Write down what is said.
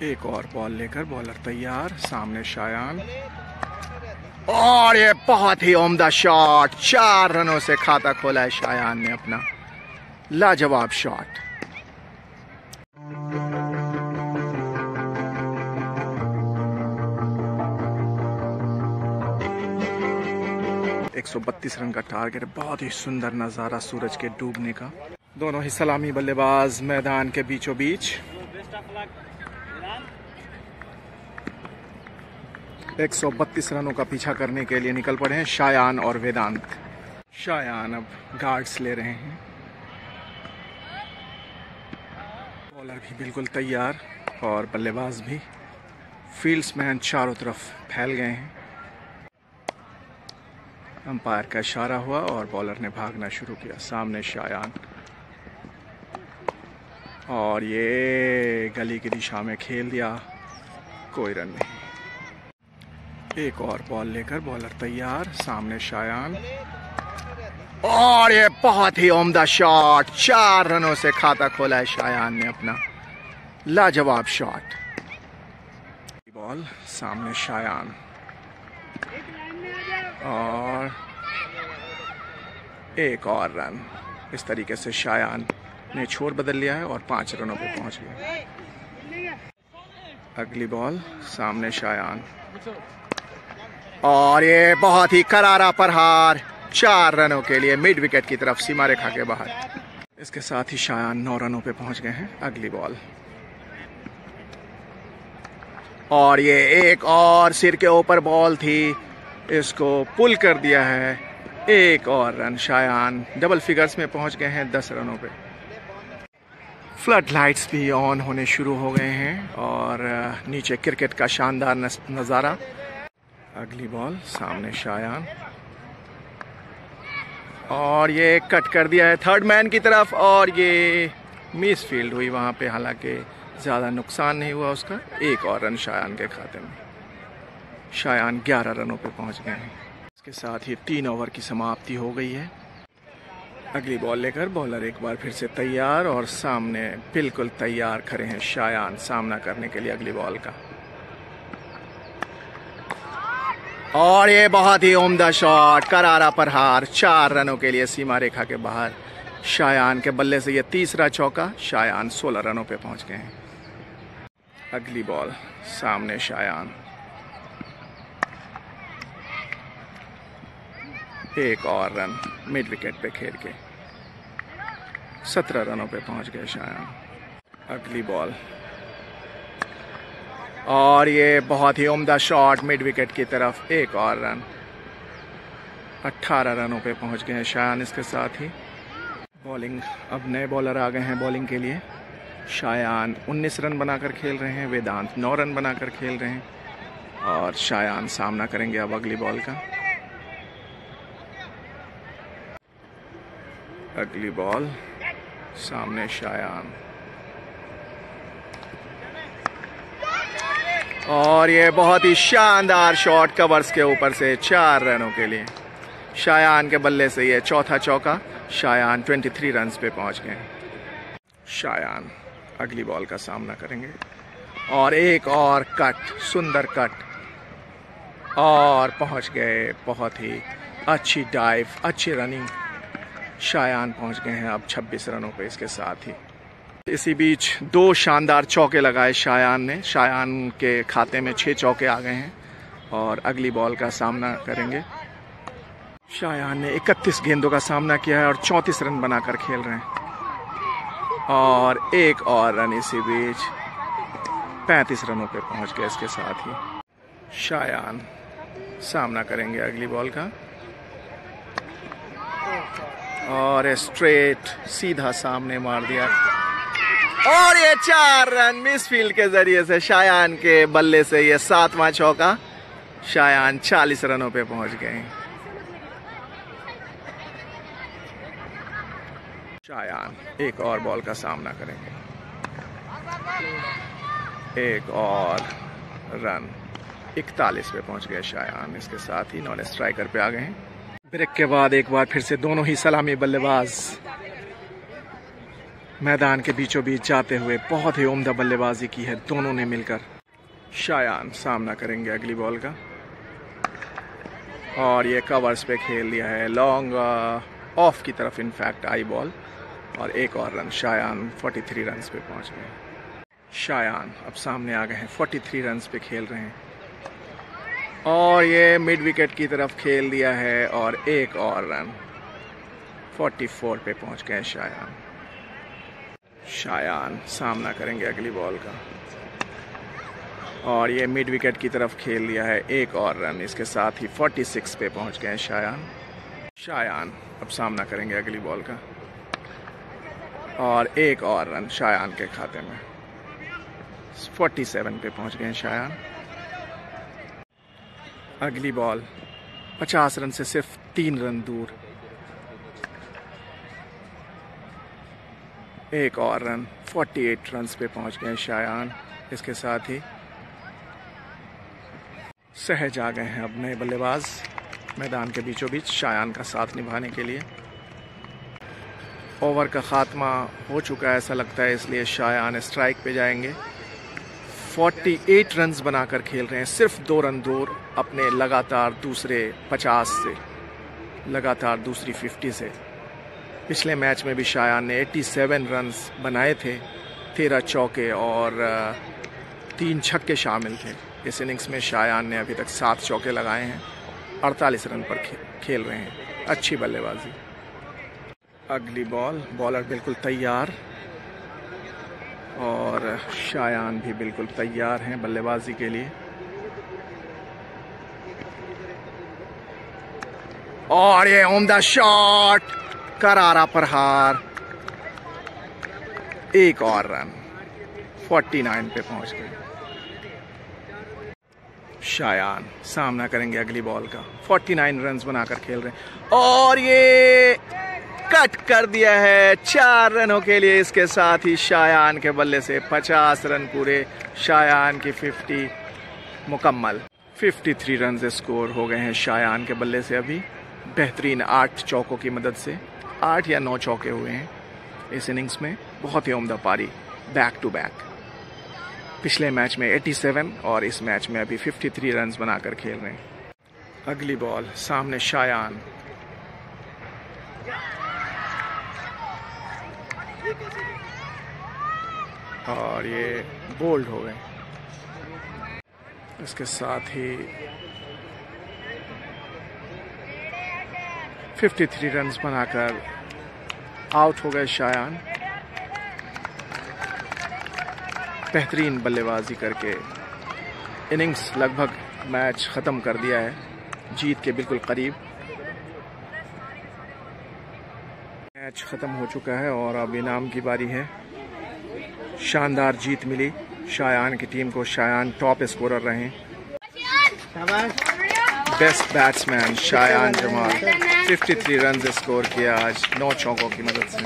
एक और बॉल लेकर बॉलर तैयार, सामने शायान। और ये बहुत ही उम्दा शॉट, 4 रनों से खाता खोला है शायान ने अपना। लाजवाब शॉट। एक 132 रन का टारगेट। बहुत ही सुंदर नजारा सूरज के डूबने का। दोनों ही सलामी बल्लेबाज मैदान के बीचों बीच। 132 रनों का पीछा करने के लिए निकल पड़े हैं शायान और वेदांत। शायान अब गार्ड्स ले रहे हैं। बॉलर भी बिल्कुल तैयार और बल्लेबाज भी। फील्ड्समैन चारों तरफ फैल गए हैं। अंपायर का इशारा हुआ और बॉलर ने भागना शुरू किया। सामने शायान और ये गली की दिशा में खेल दिया, कोई रन नहीं। एक और बॉल लेकर बॉलर तैयार, सामने शायान। और ये बहुत ही उम्दा शॉट, 4 रनों से खाता खोला है शायान ने अपना। लाजवाब शॉट। बॉल, सामने शायान और एक और रन। इस तरीके से शायान ने छोर बदल लिया है और 5 रनों पे पहुंच गया। अगली बॉल, सामने शायान और ये बहुत ही करारा प्रहार, 4 रनों के लिए मिड विकेट की तरफ, सीमा रेखा के बाहर। इसके साथ ही शायान 9 रनों पे पहुंच गए हैं। अगली बॉल और ये एक और सिर के ऊपर बॉल थी, इसको पुल कर दिया है। एक और रन। शायान डबल फिगर्स में पहुंच गए हैं 10 रनों पे। फ्लड लाइट्स भी ऑन होने शुरू हो गए हैं और नीचे क्रिकेट का शानदार नज़ारा। अगली बॉल, सामने शायान और ये कट कर दिया है थर्ड मैन की तरफ और ये मिस फील्ड हुई वहां पे, हालांकि ज़्यादा नुकसान नहीं हुआ उसका। एक और रन शायान के खाते में। शायान 11 रनों पे पहुंच गए हैं। इसके साथ ही 3 ओवर की समाप्ति हो गई है। अगली बॉल लेकर बॉलर एक बार फिर से तैयार और सामने बिल्कुल तैयार खड़े हैं शायान सामना करने के लिए अगली बॉल का। और ये बहुत ही उम्दा शॉट, करारा प्रहार, 4 रनों के लिए सीमा रेखा के बाहर। शायान के बल्ले से ये तीसरा चौका। शायान 16 रनों पे पहुंच गए हैं। अगली बॉल, सामने शायान। एक और रन मिड विकेट पे खेल के 17 रनों पे पहुंच गए शायान। अगली बॉल और ये बहुत ही उम्दा शॉट मिड विकेट की तरफ। एक और रन। 18 रनों पे पहुंच गए हैं शायान। इसके साथ ही बॉलिंग, अब नए बॉलर आ गए हैं बॉलिंग के लिए। शायान 19 रन बनाकर खेल रहे हैं, वेदांत 9 रन बनाकर खेल रहे हैं और शायान सामना करेंगे अब अगली बॉल का। अगली बॉल, सामने शायान और ये बहुत ही शानदार शॉट कवर्स के ऊपर से 4 रनों के लिए। शायान के बल्ले से ये चौथा चौका। शायान 23 रन्स पे पहुंच गए। शायान अगली बॉल का सामना करेंगे और एक और कट, सुंदर कट और पहुंच गए। बहुत ही अच्छी डाइव, अच्छी रनिंग। शायान पहुंच गए हैं अब 26 रनों पे। इसके साथ ही इसी बीच 2 शानदार चौके लगाए शायान ने। शायान के खाते में 6 चौके आ गए हैं और अगली बॉल का सामना करेंगे। शायान ने 31 गेंदों का सामना किया है और 34 रन बनाकर खेल रहे हैं और एक और रन इसी बीच 35 रनों पे पहुंच गए। इसके साथ ही शायान सामना करेंगे अगली बॉल का और स्ट्रेट सीधा सामने मार दिया और ये 4 रन मिस फील्ड के जरिए से शायान के बल्ले से ये 7वां चौका। शायान 40 रनों पे पहुंच गए। शायान एक और बॉल का सामना करेंगे। एक और रन, 41 पे पहुंच गए शायान। इसके साथ ही नॉन स्ट्राइकर पे आ गए हैं। ब्रेक के बाद एक बार फिर से दोनों ही सलामी बल्लेबाज मैदान के बीचों बीच जाते हुए बहुत ही उम्दा बल्लेबाजी की है दोनों ने मिलकर। शायान सामना करेंगे अगली बॉल का और ये कवर्स पे खेल दिया है लॉन्ग ऑफ की तरफ, इनफैक्ट आई बॉल, और एक और रन। शायान 43 रन पे पहुंच गए। शायान अब सामने आ गए हैं, 43 रन पे खेल रहे हैं और ये मिड विकेट की तरफ खेल दिया है और एक और रन। 44 पे पहुंच गए शायान। शायान सामना करेंगे अगली बॉल का और ये मिड विकेट की तरफ खेल दिया है, एक और रन। इसके साथ ही 46 पे पहुंच गए शायान। शायान अब सामना करेंगे अगली बॉल का और एक और रन शायान के खाते में। 47 पे पहुंच गए शायान। अगली बॉल 50 रन से सिर्फ 3 रन दूर, एक और रन। 48 रन पे पहुंच गए शायान। इसके साथ ही सहज आ गए हैं अब नए बल्लेबाज मैदान के बीचों बीच शायान का साथ निभाने के लिए। ओवर का खात्मा हो चुका है ऐसा लगता है, इसलिए शायान स्ट्राइक पे जाएंगे। 48 रन्स बनाकर खेल रहे हैं, सिर्फ 2 रन दूर अपने लगातार दूसरे 50 से, लगातार दूसरी 50 से। पिछले मैच में भी शायान ने 87 रन्स बनाए थे, 13 चौके और 3 छक्के शामिल थे। इस इनिंग्स में शायान ने अभी तक 7 चौके लगाए हैं, 48 रन पर खेल रहे हैं। अच्छी बल्लेबाजी। अगली बॉल, बॉलर बिल्कुल तैयार और शायान भी बिल्कुल तैयार हैं बल्लेबाजी के लिए। और ये उम्दा शॉट, करारा प्रहार, एक और रन। 49 पे पहुंच गए। शायान सामना करेंगे अगली बॉल का। 49 रन्स बनाकर खेल रहे हैं और ये कट कर दिया है 4 रनों के लिए। इसके साथ ही शायान के बल्ले से 50 रन पूरे, शायान की 50 मुकम्मल। 53 रन स्कोर हो गए हैं शायान के बल्ले से अभी। बेहतरीन 8 चौकों की मदद से 8 या 9 चौके हुए हैं इस इनिंग्स में। बहुत ही उम्दा पारी, बैक टू बैक। पिछले मैच में 87 और इस मैच में अभी 53 रन बनाकर खेल रहे हैं। अगली बॉल, सामने शायान। और ये बोल्ड हो गए। इसके साथ ही 53 रन बनाकर आउट हो गए शायान। बेहतरीन बल्लेबाजी करके इनिंग्स लगभग मैच ख़त्म कर दिया है, जीत के बिल्कुल करीब। मैच ख़त्म हो चुका है और अब इनाम की बारी है। शानदार जीत मिली शायान की टीम को। शायान टॉप स्कोरर रहे। Best batsman Shayan Jamal, 53 run score किया आज 9 चौकों की मदद से।